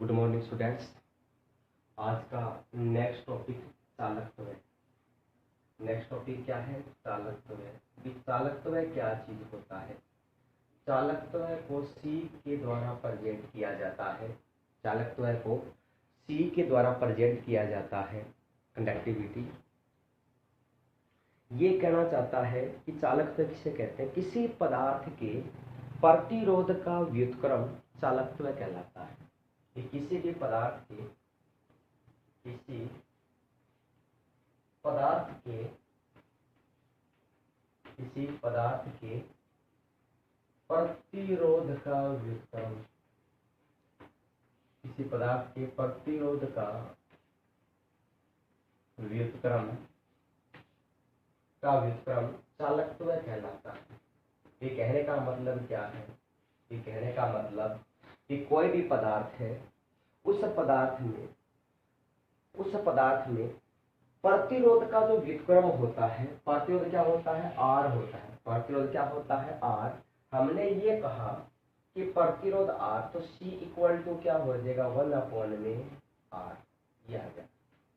Good morning students. आज का next topic चालकत्व है। नेक्स्ट टॉपिक क्या है? चालकत्व है। चालकत्व क्या चीज होता है? चालकत्व को सी के द्वारा प्रेजेंट किया जाता है। चालकत्व को सी के द्वारा प्रेजेंट किया जाता है। कंडक्टिविटी ये कहना चाहता है कि चालकत्व किसे कहते हैं? किसी पदार्थ के प्रतिरोध का व्युत्क्रम चालकत्व कहलाता है। कि किसी भी पदार्थ के प्रतिरोध का व्युत्क्रम चालकत्व कहलाता है। ये कहने का मतलब क्या है? ये कहने का मतलब कि कोई भी पदार्थ है, उस पदार्थ में प्रतिरोध का जो व्युत्क्रम होता है, प्रतिरोध क्या होता है? आर होता है। प्रतिरोध क्या होता है? आर। हमने ये कहा कि प्रतिरोध आर, तो सी इक्वल टू क्या हो जाएगा? 1/r। ये आ गया।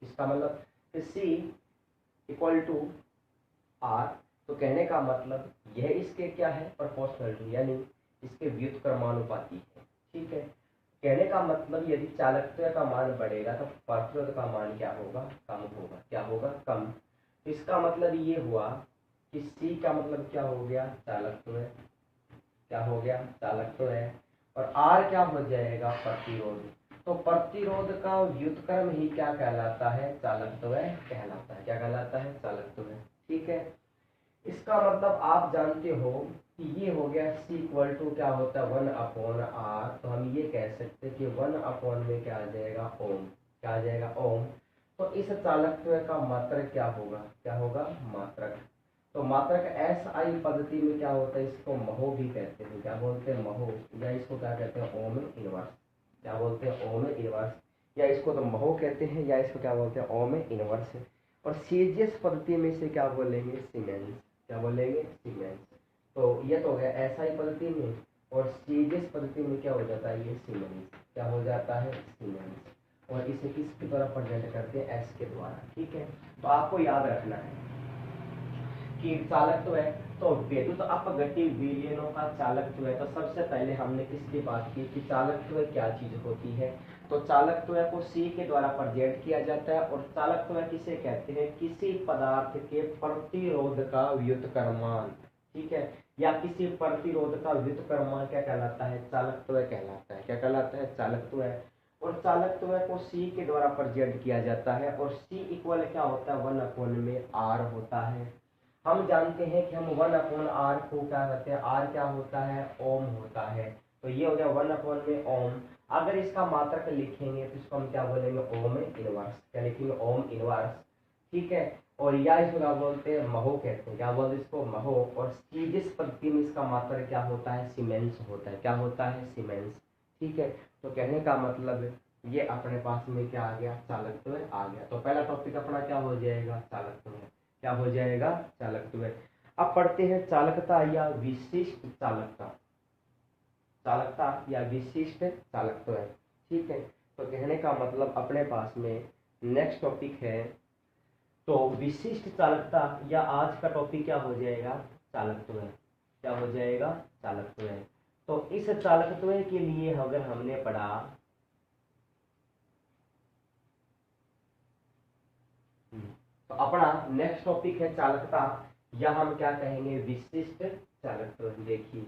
इसका मतलब सी इक्वल टू आर। तो कहने का मतलब यह इसके क्या है? प्रोपोर्शनल, यानी इसके व्युत्क्रमानुपाती है। ठीक है। कहने का मतलब यदि चालकत्व का मान बढ़ेगा तो प्रतिरोध का मान क्या होगा? कम होगा। क्या होगा? कम। इसका मतलब ये हुआ कि सी का मतलब क्या हो गया? चालकत्व। क्या हो गया? चालकत्व है। और आर क्या हो जाएगा? प्रतिरोध। तो प्रतिरोध का व्युत्क्रम ही क्या कहलाता है? चालकत्व कहलाता है। क्या कहलाता है? चालकत्व। ठीक है। इसका मतलब आप जानते हो कि ये हो गया सी इक्वल टू क्या होता है? 1/r। तो हम ये कह सकते हैं कि 1/, में क्या आ जाएगा? ओम। क्या आ जाएगा? ओम। तो इस चालकत्व का मात्रक क्या होगा? क्या होगा? मात्रक। तो मात्रक SI पद्धति में क्या होता है? इसको महो भी कहते हैं। क्या बोलते हैं? महो। या इसको क्या कहते हैं? Ohm inverse. क्या बोलते हैं? Ohm inverse. या इसको तो महो कहते हैं, या इसको क्या बोलते हैं? ओम इनवर्स। और सीजीएस पद्धति में से क्या बोलेंगे? सीमेंस। क्या बोलेंगे? सीमेंस। तो ये तो है SI पद्धति में, और सीजीएस पद्धति में क्या हो जाता है? ये सीमेंस। क्या हो जाता है? सीमेंस। और इसे किसके द्वारा प्रेजेंट करते हैं? S के द्वारा। ठीक है। तो आपको याद रखना है कि चालकत्व है तो विद्युत अपघट्य विलयनों का चालकत्व है। तो सबसे पहले हमने किसकी बात की कि चालकत्व क्या चीज होती है? तो चालकत्व को सी के द्वारा प्रेजेंट किया जाता है। और चालकत्व किसे कहते हैं? किसी पदार्थ के प्रतिरोध का व्युत्क्रमान। ठीक है। या किसी प्रतिरोध का व्युत्क्रमान क्या कहलाता है? चालकत्व कहलाता है। क्या कहलाता है? चालकत्व। और चालकत्व को सी के द्वारा प्रेजेंट किया जाता है। और सी इक्वल क्या होता है? 1/r होता है। हम जानते हैं कि हम 1/r को क्या कहते हैं? r क्या होता है? ओम होता है। तो ये हो गया 1/, में ओम। अगर इसका मात्रक लिखेंगे तो इसको हम क्या बोलेंगे? Ohm inverse. क्या लिखेंगे? Ohm inverse. ठीक है। और या इसको क्या बोलते हैं? महो कहते हैं। क्या बोलते हैं इसको? महो। और सीजीएस पद्धति में इसका मात्रक क्या होता है? सीमेंस होता है। क्या होता है? सीमेंस। ठीक है। तो कहने का मतलब ये अपने पास में क्या आ गया? चालकत्व आ गया। तो पहला टॉपिक अपना क्या हो जाएगा? चालकत्व। क्या हो जाएगा? चालकत्व। अब पढ़ते हैं चालकता या विशिष्ट चालकता। चालकता या विशिष्ट चालकत्व। ठीक है। तो कहने का मतलब अपने पास में नेक्स्ट टॉपिक है तो विशिष्ट चालकता, या आज का टॉपिक क्या हो जाएगा? चालकत्व। क्या हो जाएगा? चालकत्व। तो इस चालकत्व के लिए अगर हमने पढ़ा तो अपना नेक्स्ट टॉपिक है चालकता, या हम क्या कहेंगे? विशिष्ट चालकत्व। देखिए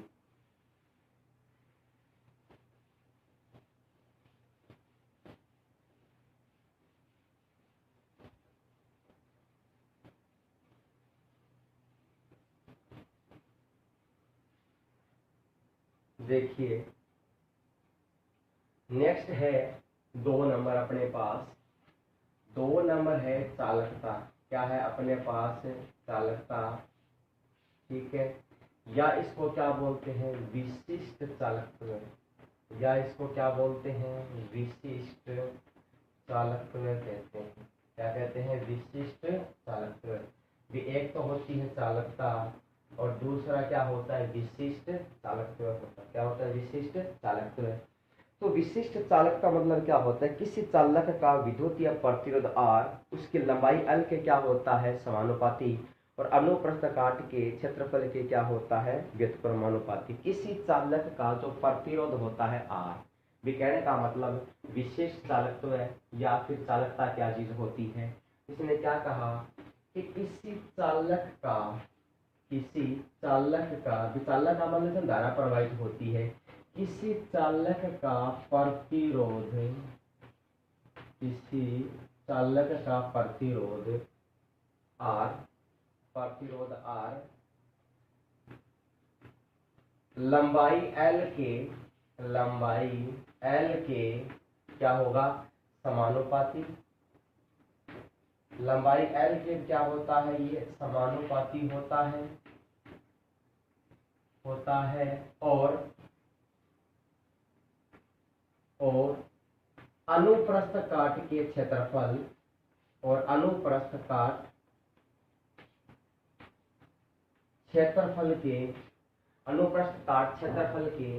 देखिए नेक्स्ट है 2 नंबर अपने पास। 2 नंबर है चालकता। क्या है अपने पास? चालकता। ठीक है। या इसको क्या बोलते हैं? विशिष्ट चालकत्व। या इसको क्या बोलते हैं? विशिष्ट चालकत्व कहते हैं। क्या कहते हैं? विशिष्ट चालकत्व। एक तो होती है चालकता, और दूसरा क्या होता है? विशिष्ट चालकत्व होता है। क्या होता है? विशिष्ट चालकत्व। तो विशिष्ट चालक का मतलब क्या होता है, किसी चालक का विद्युत या प्रतिरोध R उसकी लंबाई L के क्या होता है समानुपाती और अनुप्रस्थ काट के क्षेत्रफल के क्या होता है व्युत्क्रमानुपाती। किसी चालक का जो प्रतिरोध होता है R, भी कहने का मतलब विशिष्ट चालकत्व है या फिर चालकता क्या चीज होती है। इसने क्या कहा कि किसी चालक का विचालक का मतलब धारा प्रवाहित होती है, किसी चालक का प्रतिरोध R लंबाई L के क्या होगा समानुपाती। लंबाई L के क्या होता है, ये समानुपाती होता है और अनुप्रस्थ काट के क्षेत्रफल और अनुप्रस्थ काट क्षेत्रफल के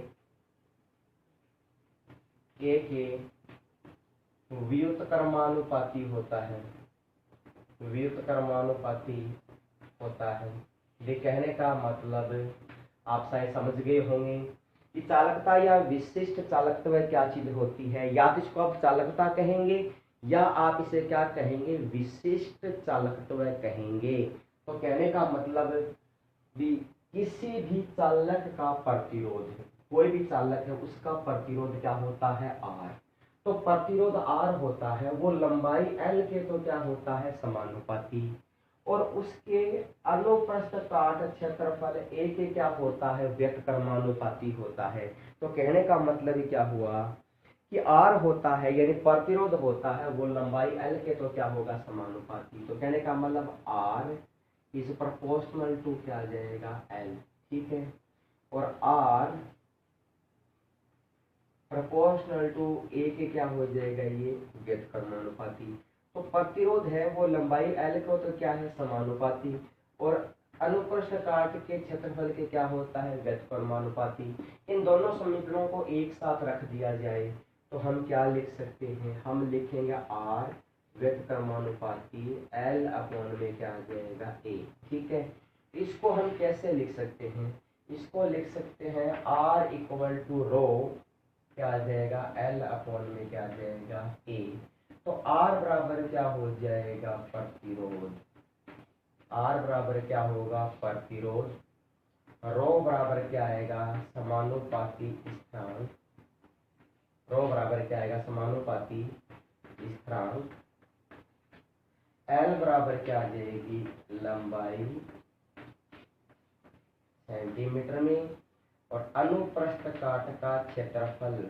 व्युत्क्रमानुपाती होता है। ये कहने का मतलब आप शायद समझ गए होंगे कि चालकता या विशिष्ट चालकत्व क्या चीज होती है। या तो इसको आप चालकता कहेंगे या आप इसे क्या कहेंगे विशिष्ट चालकत्व कहेंगे। तो कहने का मतलब भी किसी भी चालक का प्रतिरोध, कोई भी चालक है उसका प्रतिरोध क्या होता है R। तो प्रतिरोध R होता है वो लंबाई L के तो क्या होता है समानुपाती और उसके अनुप्रस्थ काट क्षेत्रफल A के क्या होता है व्युत्क्रमानुपाती होता है। तो कहने का मतलब ही क्या हुआ कि R होता है यानी प्रतिरोध होता है वो लंबाई L के तो क्या होगा समानुपाती। तो कहने का मतलब R इज प्रोपोर्शनल टू क्या आ जाएगा L, ठीक है, और R प्रोपोर्शनल टू A के क्या हो जाएगा ये व्युत्क्रमानुपाती। तो प्रतिरोध है वो लंबाई L को तो क्या है समानुपाती और अनुप्रस्थ काट के क्षेत्रफल के क्या होता है व्युत्क्रमानुपाती। इन दोनों समीकरणों को एक साथ रख दिया जाए तो हम क्या लिख सकते हैं, हम लिखेंगे R व्युत्क्रमानुपाती L अपॉन में क्या आ जाएगा A, ठीक है। इसको हम कैसे लिख सकते हैं, इसको लिख सकते हैं R इक्वल टू रो क्या आ जाएगा L अपॉन में क्या आ जाएगा A। तो R बराबर क्या हो जाएगा प्रतिरोध, R बराबर क्या होगा प्रतिरोध, रो बराबर क्या आएगा समानुपाती स्थिरांक, रो बराबर क्या आएगा समानुपाती स्थिरांक, L बराबर क्या आ जाएगी लंबाई सेंटीमीटर में और अनुप्रस्थ काट का क्षेत्रफल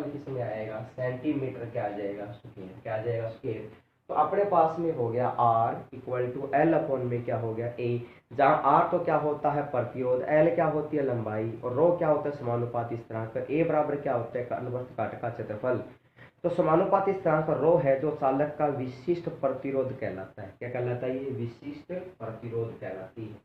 किसमें आएगा सेंटीमीटर क्या आ जाएगा स्क्वायर। तो अपने पास में हो गया R equal to L upon में क्या हो गया A, जहाँ R तो क्या होता है प्रतिरोध, L क्या होती है लंबाई और रो क्या होता है समानुपाती स्थिरांक, A बराबर क्या होता है अनुप्रस्थ काट का क्षेत्रफल। तो समानुपाती स्थिरांक रो है जो चालक का विशिष्ट प्रतिरोध कहलाता है। क्या कहलाता है, ये विशिष्ट प्रतिरोध कहलाती है,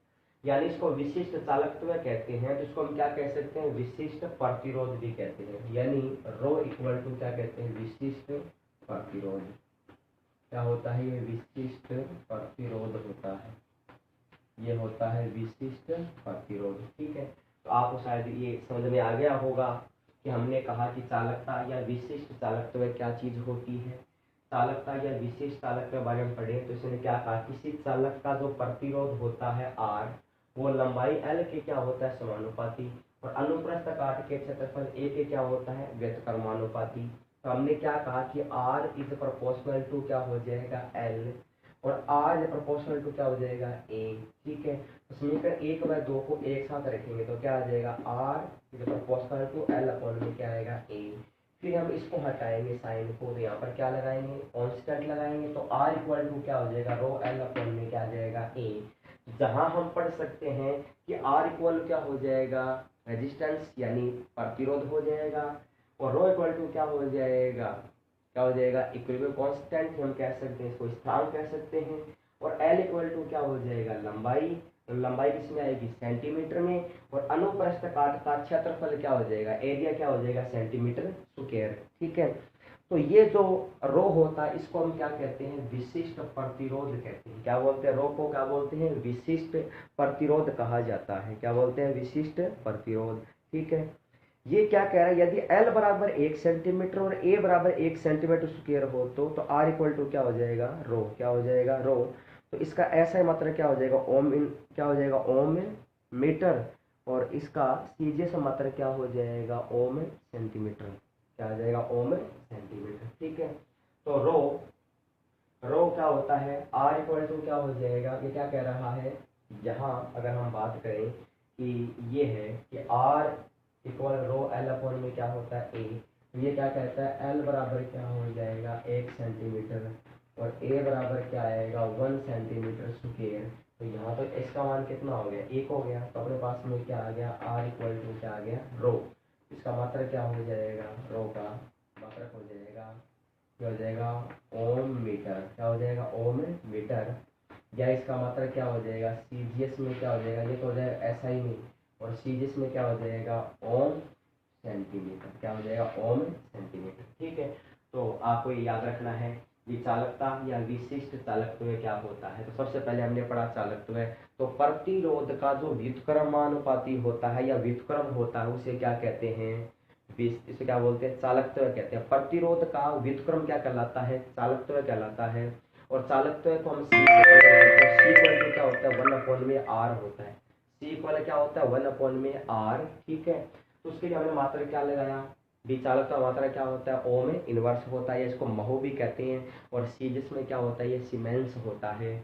यानी इसको विशिष्ट चालकत्व कहते हैं। तो इसको हम क्या कह सकते हैं विशिष्ट प्रतिरोध भी कहते हैं, यानी रो इक्वल टू क्या कहते हैं विशिष्ट प्रतिरोध। क्या होता है, ये विशिष्ट प्रतिरोध होता है, ये होता है विशिष्ट प्रतिरोध, ठीक है। तो आपको शायद ये समझ में आ गया होगा कि हमने कहा कि चालकता या विशिष्ट चालकत्व क्या चीज होती है। चालकता या विशिष्ट चालक के बारे में पढ़े तो इसने क्या कहा, किसी चालक का जो प्रतिरोध होता है R वो लंबाई L के क्या होता है समानुपाती और अनुप्रस्थ काट के क्षेत्रफल A के क्या होता है व्युत्क्रमानुपाती। तो हमने क्या कहा कि R इज प्रोपोर्शनल टू क्या हो जाएगा L और R इज प्रोपोर्शनल टू क्या हो जाएगा A, ठीक है। तो समीकरण 1 व 2 को एक साथ रखेंगे तो क्या आ जाएगा R is proportional to L upon में क्या आएगा A। फिर हम इसको हटाएंगे साइन को, तो यहाँ पर क्या लगाएंगे कांस्टेंट लगाएंगे, तो R इक्वल टू क्या हो जाएगा रो L अपॉन में क्या आ जाएगा A। जहां हम पढ़ सकते हैं कि R इक्वल क्या हो जाएगा रेजिस्टेंस यानी प्रतिरोध हो जाएगा और रो इक्वल टू क्या हो जाएगा इक्विलिब्रियम कांस्टेंट हम कह सकते हैं, इसको स्थिरांक कह सकते हैं और L इक्वल टू क्या हो जाएगा लंबाई लंबाई किसमें आएगी, सेंटीमीटर में, और अनुप्रस्थ काट का क्षेत्रफल क्या हो जाएगा, एरिया क्या हो जाएगा, सेंटीमीटर स्क्वायर। ठीक है, तो ये जो रो होता है इसको हम क्या कहते हैं, विशिष्ट प्रतिरोध कहते हैं। क्या बोलते हैं, रो को क्या बोलते हैं, विशिष्ट प्रतिरोध कहा जाता है। क्या बोलते हैं, विशिष्ट प्रतिरोध। ठीक है, ये क्या कह रहा है, यदि L बराबर 1 सेंटीमीटर और A बराबर 1 सेंटीमीटर स्क्वायर हो तो R इक्वल टू क्या हो जाएगा, रो। क्या हो जाएगा, रो। तो इसका ऐसा मतलब क्या हो जाएगा, ओम इन क्या हो जाएगा, ओम मीटर, और इसका सीधे से मतलब क्या हो जाएगा, ओम सेंटीमीटर। क्या हो जाएगा, ओम सेंटीमीटर। ठीक है, तो रो क्या होता है, R इक्वल टू क्या हो जाएगा, ये क्या कह रहा है, यहाँ अगर हम बात करें कि ये है कि R इक्वल रो L अपॉन में क्या होता है, A, तो ये क्या कहता है, L बराबर क्या हो जाएगा, 1 सेंटीमीटर, और A बराबर क्या आएगा, 1 सेंटीमीटर स्क्वायर। तो यहाँ तो इसका मान कितना हो गया, 1 हो गया, तो अपने पास में क्या आ गया, R इक्वल टू क्या आ गया, रो। इसका मात्रक क्या हो जाएगा, रो का मात्रक हो जाएगा, क्या हो जाएगा, ओम मीटर। क्या हो जाएगा, ओम मीटर, या इसका मतलब क्या हो जाएगा, सीजीएस में क्या हो जाएगा, ये तो हो जाएगा एसआई में, और सीजीएस में क्या हो जाएगा, ओम सेंटीमीटर। क्या हो जाएगा, ओम सेंटीमीटर। ठीक है, तो आपको ये याद रखना है कि चालकता या विशिष्ट चालकत्व क्या होता है। तो सबसे पहले हमने पढ़ा चालकत्व, तो प्रतिरोध का जो व्युत्क्रमानुपाती होता है या व्युत्क्रम होता है उसे क्या कहते हैं, इसे क्या बोलते हैं, चालकत्व कहते हैं। प्रतिरोध का व्युत्क्रम क्या कहलाता है, चालकत्व कहलाता है। और चालकत्व को हम सी से पढ़ते हैं, तो सी इक्वल क्या होता है, 1/r होता है। सी इक्वल क्या होता है, 1/r। ठीक है, तो उसके लिए हमने मात्रा क्या लगाया, विचालक का मात्रा क्या होता है, ओ में इनवर्स होता है, इसको महो भी कहते हैं, और सी जिसमें क्या होता है, ये सीमेंस होता है।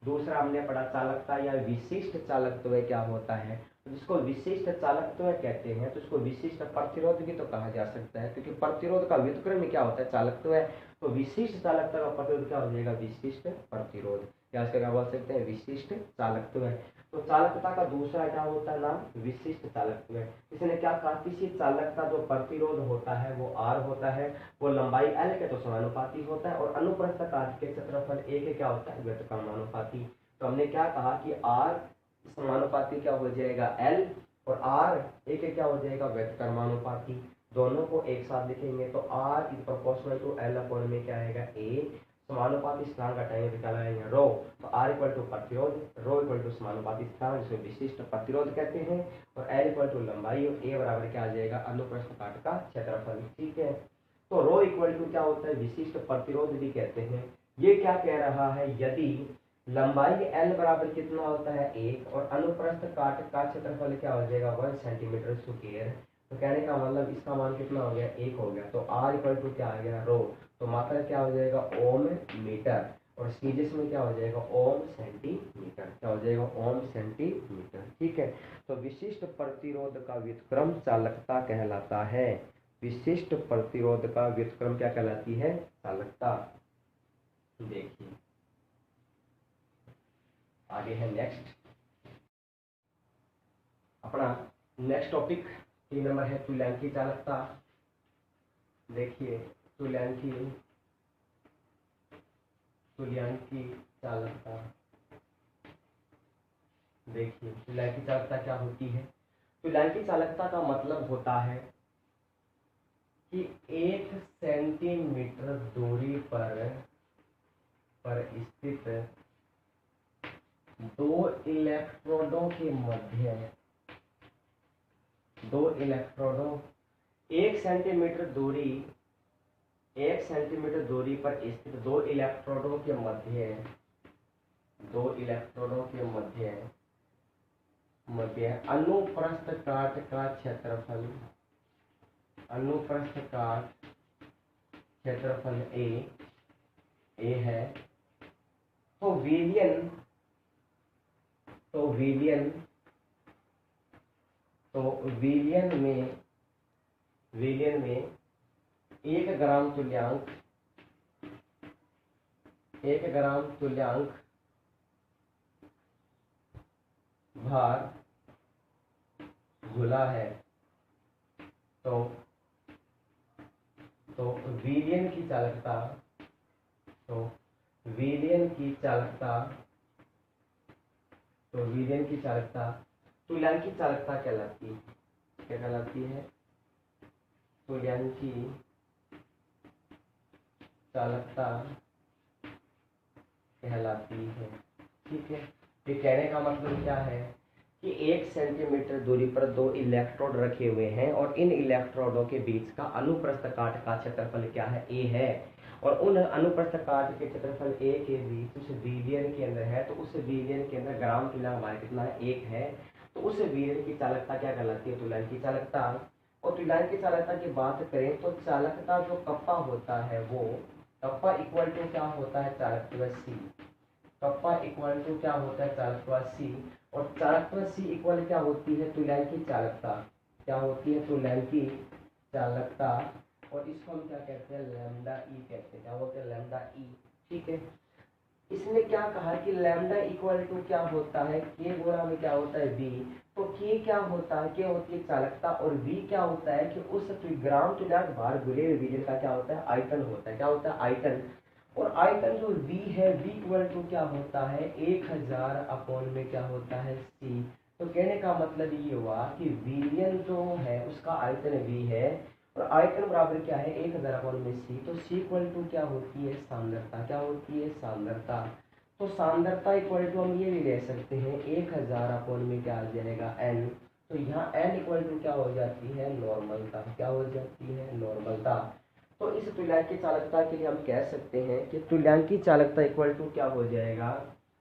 दूसरा हमने पढ़ा चालकता या विशिष्ट चालकत्व क्या होता है, तो जिसको विशिष्ट चालकत्व कहते हैं, तो इसको विशिष्ट प्रतिरोध भी तो कहा जा सकता है, क्योंकि प्रतिरोध का व्युत्क्रम में क्या होता है, चालकत्व है। तो विशिष्ट चालकता का प्रतिरोध क्या हो जाएगा, विशिष्ट प्रतिरोध, या इसका क्या बोल सकते हैं, विशिष्ट चालकत्व है। तो चालकता का दूसरा क्या होता है नाम, विशिष्ट चालकत्व है। इसने क्या कहा, किसी चालक का जो प्रतिरोध होता है वो R होता है, वो लंबाई L के तो समानुपाती होता है, और अनुप्रस्थ काट के क्षेत्रफल A के क्या होता है, व्युत्क्रमानुपाती। तो हमने क्या कहा कि R समानुपाती क्या हो जाएगा, L, और R A के क्या हो जाएगा, व्युत्क्रमानुपाती। दोनों को एक साथ लिखेंगे तो R is proportional to L upon में क्या आएगा, A, समानुपाती स्थान का टाइम निकालेंगे रो, तो R इक्वल टू प्रतिरोध, रो इक्वल टू समानुपाती स्थान जिसको विशिष्ट प्रतिरोध कहते हैं, और L इक्वल टू लंबाई, और A बराबर क्या आ जाएगा, अनुप्रस्थ काट का क्षेत्रफल। ठीक है, तो रो इक्वल टू क्या होता है, विशिष्ट प्रतिरोध भी कहते हैं। ये क्या कह रहा है, यदि लंबाई L बराबर कितना होता है, 1, और अनुप्रस्थ काट का क्षेत्रफल क्या हो जाएगा, 1 सेंटीमीटर स्क्वायर, तो कहने का मतलब इसका मान कितना हो गया, 1 हो गया, तो R इक्वल टू क्या आ गया, रो। तो मात्रा क्या हो जाएगा, ओम मीटर, और सीजीएस में क्या हो जाएगा, ओम सेंटीमीटर। क्या हो जाएगा, ओम सेंटीमीटर। ठीक है, तो विशिष्ट प्रतिरोध का व्युत्क्रम चालकता कहलाता है। विशिष्ट प्रतिरोध का व्युत्क्रम क्या कहलाती है, चालकता। देखिए आगे है नेक्स्ट, अपना नेक्स्ट टॉपिक 3 नंबर है तुल्यांकी चालकता। देखिए तुल्यांकी चालकता, देखिए तुल्यांकी चालकता क्या होती है। तुल्यांकी चालकता का मतलब होता है कि 1 सेंटीमीटर दूरी पर स्थित दो इलेक्ट्रोडों के मध्य, दो इलेक्ट्रोडों 1 सेंटीमीटर दूरी, 1 सेंटीमीटर दूरी पर स्थित दो इलेक्ट्रोडों के मध्य, दो इलेक्ट्रोडों के मध्य अनुप्रस्थ काट का क्षेत्रफल, अनुप्रस्थ काट क्षेत्रफल ए है। तो विलियन, विलियन में 1 ग्राम तुल्यांक, 1 ग्राम तुल्यांक भार घुला है, तो विलियन की चालकता, तो विलियन की चालकता तो विलयन की चालकता तुल्यांकी चालकता कहलाती है। क्या कहलाती है? तुल्यांकी चालकता कहलाती है। ठीक है, ये कहने का मतलब क्या है कि 1 सेंटीमीटर दूरी पर 2 इलेक्ट्रोड रखे हुए हैं और इन इलेक्ट्रोडों के बीच का अनुप्रस्थ काट का क्षेत्रफल क्या है? ए है। और उन अनुप्रस्थ काट के क्षेत्रफल ए के बीच उस विलयन के अंदर है, तो उस विलयन के अंदर ग्राम तुल्यांक हमारे कितना है? 1 है। तो उस विलयन की चालकता क्या कहलाती है? तुल्यांकी चालकता। और तुल्यांकी चालकता की बात करें तो चालकता जो कप्पा होता है वो कप्पा इक्वल टू क्या होता है? चालकत्व सी। कप्पा इक्वल टू क्या होता है? चालकत्व सी। और चालकत्व सी इक्वल क्या होती है? तुल्यांकी चालकता। क्या होती है? तुल्यांकी चालकता। और इसको हम क्या कहते हैं? लैम्डा ई कहते हैं। क्या बोलते हैं? लैम्डा ई। ठीक है, इसने क्या कहा कि लैम्डा इक्वल टू क्या होता है? के गुणा में क्या होता है? बी। तो के क्या होता है? के होती है चालकता और बी क्या होता है कि उस ग्राम तुल्यांक भार गुणे हुए विलयन का क्या होता है? आयतन होता है। क्या होता है? आयतन। और आयतन जो v है, v इक्वल टू क्या होता है? 1000 अपॉन में क्या होता है? c। तो कहने का मतलब ये हुआ कि विलयन जो है उसका आयतन v है और आयतन बराबर क्या है? 1000 अपॉन में c। तो c इक्वल टू क्या होती है? सांद्रता। क्या होती है? सांद्रता। तो सांद्रता इक्वल टू हम ये भी ले सकते हैं 1000 अपॉन में क्या आ जाएगा? n। तो यहाँ n इक्वल टू क्या हो जाती है? नॉर्मलता। क्या हो जाती है? नॉर्मलता। तो इस तुल्यांकी चालकता के लिए हम कह सकते हैं कि तुल्यांकी चालकता इक्वल टू क्या हो जाएगा?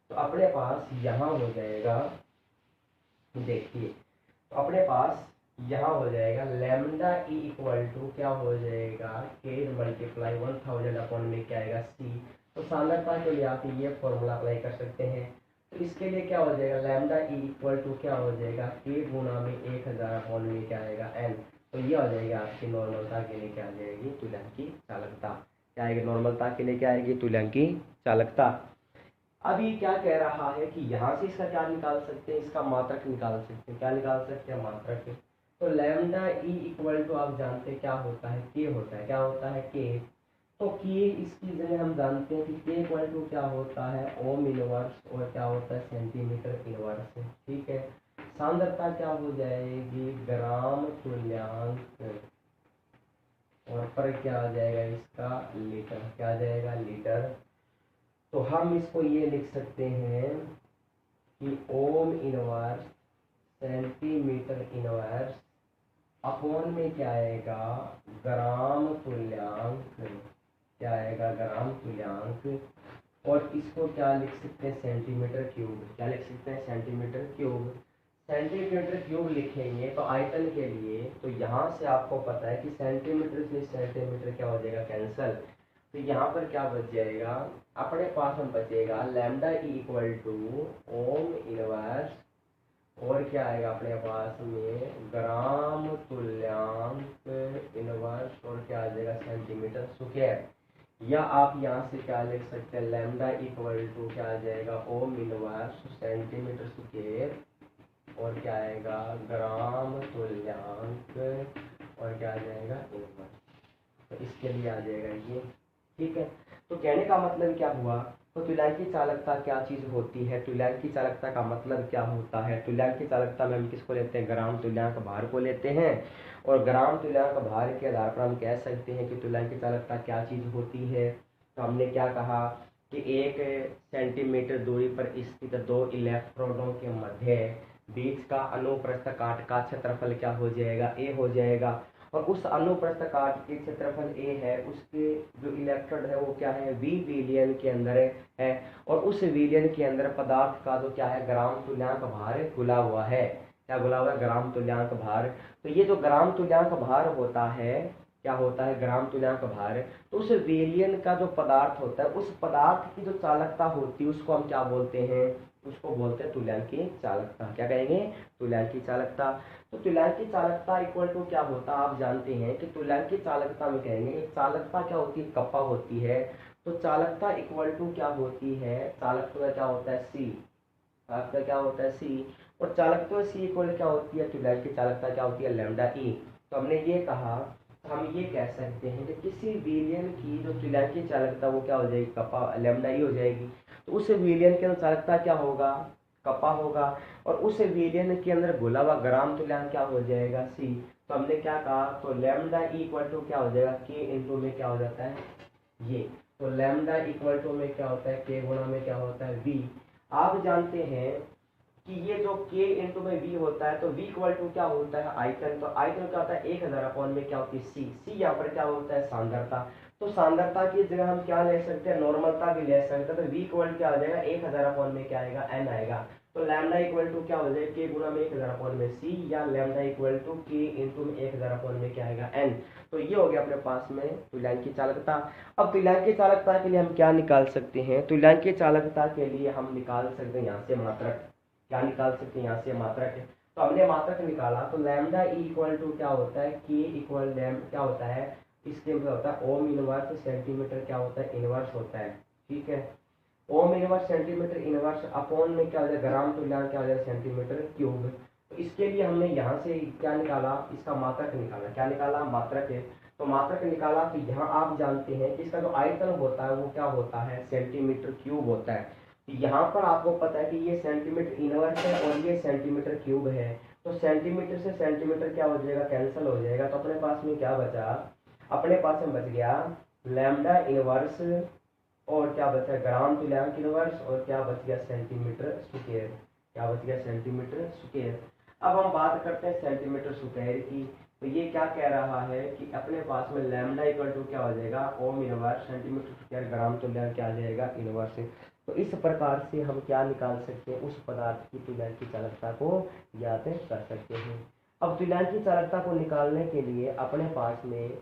तो अपने पास यहाँ हो जाएगा, देखिए, तो अपने पास यहाँ हो जाएगा लैम्डा ई इक्वल टू क्या हो जाएगा? के मल्टीप्लाई 1000 अपॉन में क्या आएगा? सी। तो सांद्रता के लिए आप ये फॉर्मूला अप्लाई कर सकते हैं। तो इसके लिए क्या हो जाएगा? लैम्डा ई इक्वल टू क्या हो जाएगा? के गुणा में 1000 अपॉन में क्या आएगा? एन। तो ये आ जाएगी आपकी नॉर्मलता के लिए क्या आ जाएगी? तुल्यांकी चालकता। क्या आएगी? नॉर्मलता के लिए क्या आएगी? तुल्यांकी चालकता। अभी क्या कह रहा है कि यहाँ से इसका क्या निकाल सकते हैं? इसका मात्रक निकाल सकते हैं। क्या निकाल सकते हैं? मात्रक। तो लैम्डा ई इक्वल टू आप जानते हैं क्या होता है? के होता है। क्या होता है? के। तो के इसकी जगह हम जानते हैं कि के इक्वल टू क्या होता है? ओम इनवर्स और क्या होता है? Centimetre inverse. ठीक है, सांद्रता क्या हो जाएगी? ग्राम तुल्यांक और पर क्या आ जाएगा इसका? लीटर। क्या आ जाएगा? लीटर। तो हम इसको ये लिख सकते हैं कि ohm inverse centimetre inverse upon में क्या आएगा? ग्राम तुल्यांक। क्या आएगा? ग्राम तुल्यांक। और इसको क्या लिख सकते हैं? Centimetre cube. क्या लिख सकते हैं? Centimetre cube. सेंटीमीटर क्यूब लिखेंगे तो आयतन के लिए, तो यहाँ से आपको पता है कि सेंटीमीटर से सेंटीमीटर क्या हो जाएगा? कैंसल। तो यहाँ पर क्या बच जाएगा? अपने पास हम बचेगा lambda E equal to ohm inverse और क्या आएगा अपने पास में? ग्राम तुल्यांक इनवर्स और क्या आ जाएगा? Centimetre square. या आप यहाँ से क्या लिख सकते हैं? लैम्डा इक्वल टू क्या आ जाएगा? ओम इनवर्स सेंटीमीटर स्क्वायर और क्या आएगा? ग्राम तुल्यांक और क्या आ जाएगा? इनवर्स। तो इसके लिए आ जाएगा ये। ठीक है, तो कहने का मतलब क्या हुआ? तो तुल्यांकी चालकता क्या चीज होती है? तुल्यांकी चालकता का मतलब क्या होता है? तुल्यांकी चालकता में हम किसको लेते हैं? ग्राम तुल्यांक भार को लेते हैं। और ग्राम तुल्यांक भार के आधार पर हम कह सकते हैं कि तुल्यांकी चालकता क्या चीज होती है। तो हमने क्या कहा कि 1 सेंटीमीटर दूरी पर स्थित 2 इलेक्ट्रोडों के मध्य बीच का अनुप्रस्थ काट का क्षेत्रफल क्या हो जाएगा? ए हो जाएगा। और उस अनुप्रस्थ काट के क्षेत्रफल ए है, उसके जो इलेक्ट्रोड है वो क्या है? वी विलियन के अंदर है। और उस विलियन के अंदर पदार्थ का जो क्या है? ग्राम तुल्यांक भार घुला हुआ है। क्या घुला हुआ है? ग्राम तुल्यांक भार। तो ये जो ग्राम तुल्यांक भार होता है, क्या होता है? ग्राम तुल्यांक भार। तो उस विलियन का जो पदार्थ होता है, उस पदार्थ की जो चालकता होती है उसको हम क्या बोलते हैं? उसको बोलते हैं तुल्यांकी चालकता। क्या कहेंगे? तुल्यांकी चालकता। तो तुल्यांकी चालकता इक्वल टू क्या होता है? आप जानते हैं कि तुल्यांकी चालकता में कहेंगे चालकता क्या होती है? कप्पा होती है। तो चालकता इक्वल टू क्या होती है? चालकत्व क्या होता है? सी। चालकत्व क्या होता है? सी। और चालकत्व सी इक्वल क्या होती है? तुल्यांकी चालकता क्या होती है? लैम्डा ई। तो हमने ये कहा, तो हम ये कह सकते हैं कि किसी विलियन की जो तुल्यांकी चालकता वो क्या हो जाएगी? कप्पा लैम्डा ई हो जाएगी। तो उस विलियन के अंदर चालकता क्या होगा? कपा होगा और उस विलयन के अंदर घुला हुआ ग्राम तुल्यांक क्या हो जाएगा सी। तो हमने क्या कहा, तो लैम्डा इक्वल टू क्या हो जाएगा के इंटू में क्या हो जाता है ये, तो लैम्डा इक्वल टू में क्या होता है के गुणा में क्या होता है वी। आप जानते हैं कि ये जो k इंटू में v होता है तो v इक्वल टू क्या होता है आयतन, तो आयतन क्या होता है 1000 अपॉन में क्या होती है c, c यहाँ पर क्या होता है सांद्रता। तो सांद्रता की जगह हम क्या ले सकते हैं, नॉर्मलता भी ले सकते हैं। तो v इक्वल क्या हो जाएगा 1000 अपॉन में क्या आएगा n आएगा। तो लैम्डा इक्वल टू क्या हो जाएगा k गुना में 1000 अपॉन में c, या lambda equal to k into में 1000 अपॉन में क्या आएगा n। तो ये हो गया अपने पास में तुल्यांकी चालकता। अब तुल्यांकी चालकता के लिए हम क्या निकाल सकते हैं, तुल्यांकी चालकता के लिए हम निकाल सकते हैं यहाँ से मात्रक, क्या निकाल सकते हैं यहाँ से मात्रक। तो हमने मात्रक निकाला तो लैम्डा इक्वल टू क्या होता है के इक्वल लैम क्या होता है, इसके मतलब होता है ओम इनवर्स सेंटीमीटर क्या होता है इनवर्स होता है, ठीक है। Ohm inverse centimetre inverse upon में क्या हो जाएगा ग्राम तुल्यांक क्या हो जाएगा सेंटीमीटर क्यूब। तो इसके लिए हमने यहाँ से क्या निकाला, इसका मात्रक निकाला, क्या निकाला मात्रक है। तो मात्रक निकाला तो यहाँ आप जानते हैं कि इसका जो आयतन होता है वो क्या होता है सेंटीमीटर क्यूब होता है। यहाँ पर आपको पता है कि ये सेंटीमीटर इनवर्स है और ये सेंटीमीटर क्यूब है, तो सेंटीमीटर से सेंटीमीटर क्या हो जाएगा कैंसिल हो जाएगा। तो अपने पास में क्या बचा, अपने पास में बच गया लैम्डा इनवर्स और क्या बचा ग्राम तुल्यांक इनवर्स और क्या बच गया सेंटीमीटर स्क्वायर, क्या बच गया सेंटीमीटर स्क्वायर। अब हम बात करते हैं सेंटीमीटर स्क्वायर की। तो ये क्या कह रहा है कि अपने पास में लैम्डा इक्वल टू क्या हो जाएगा ओम इनवर्स सेंटीमीटर स्क्वायर ग्राम तुल्यांक क्या आ जाएगा इनवर्स। तो इस प्रकार से हम क्या निकाल सकते हैं, उस पदार्थ की तुल्यांकी चालकता को ज्ञात कर सकते हैं। अब तुल्यांकी चालकता को निकालने के लिए अपने पास में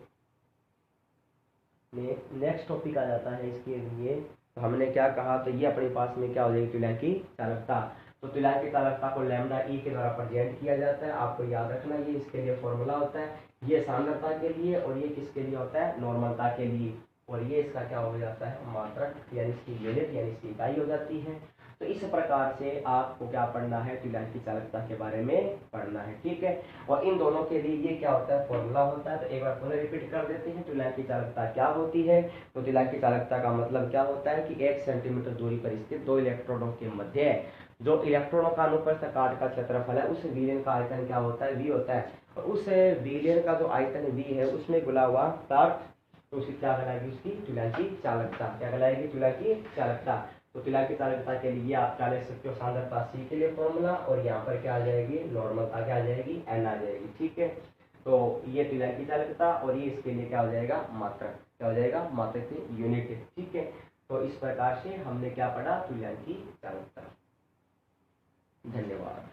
नेक्स्ट टॉपिक आ जाता है इसके लिए। तो हमने क्या कहा, तो ये अपने पास में क्या हो जाएगी तुल्यांकी चालकता। तो तुल्यांकी चालकता को लैम्डा ई के द्वारा प्रेजेंट किया जाता है, आपको याद रखना ये इसके लिए फॉर्मूला होता है। ये सांद्रता के लिए और ये किसके लिए होता है नॉर्मलता के लिए, और ये इसका क्या हो जाता है मात्रक यानी इसकी यूनिट यानी इसकी इकाई हो जाती है। तो इस प्रकार से आपको क्या पढ़ना है तुल्यांकी चालकता के बारे में पढ़ना है, ठीक है। और इन दोनों के लिए ये क्या होता है फॉर्मूला होता है। तो एक बार पुनः रिपीट कर देते हैं तुल्यांकी चालकता क्या होती है। तो तुल्यांकी चालकता का मतलब क्या होता है कि 1 सेंटीमीटर दूरी पर स्थित दो इलेक्ट्रोडों के मध्य जो इलेक्ट्रॉनों का अनुप्रस्थ काट का क्षेत्रफल है उस विलयन का आयतन क्या होता है v होता है, और उस विलयन का जो आयतन v है उसमें घुला हुआ पदार्थ, तो उसकी क्या कहलाएगी उसकी तुल्यांकी चालकता, क्या कहलाएगी तुल्यांकी चालकता। तो तुल्यांकी चालकता के लिए आप क्या ले सकते हो सांद्रता c के लिए फॉर्मूला, और यहाँ पर क्या आ जाएगी नॉर्मलता क्या आ जाएगी n आ जाएगी, ठीक है। तो ये तुल्यांकी चालकता और ये इसके लिए क्या हो जाएगा मात्रक, क्या हो जाएगा मात्रक की यूनिट, ठीक है। तो इस प्रकार से हमने क्या पढ़ा तुल्यांकी चालकता। धन्यवाद।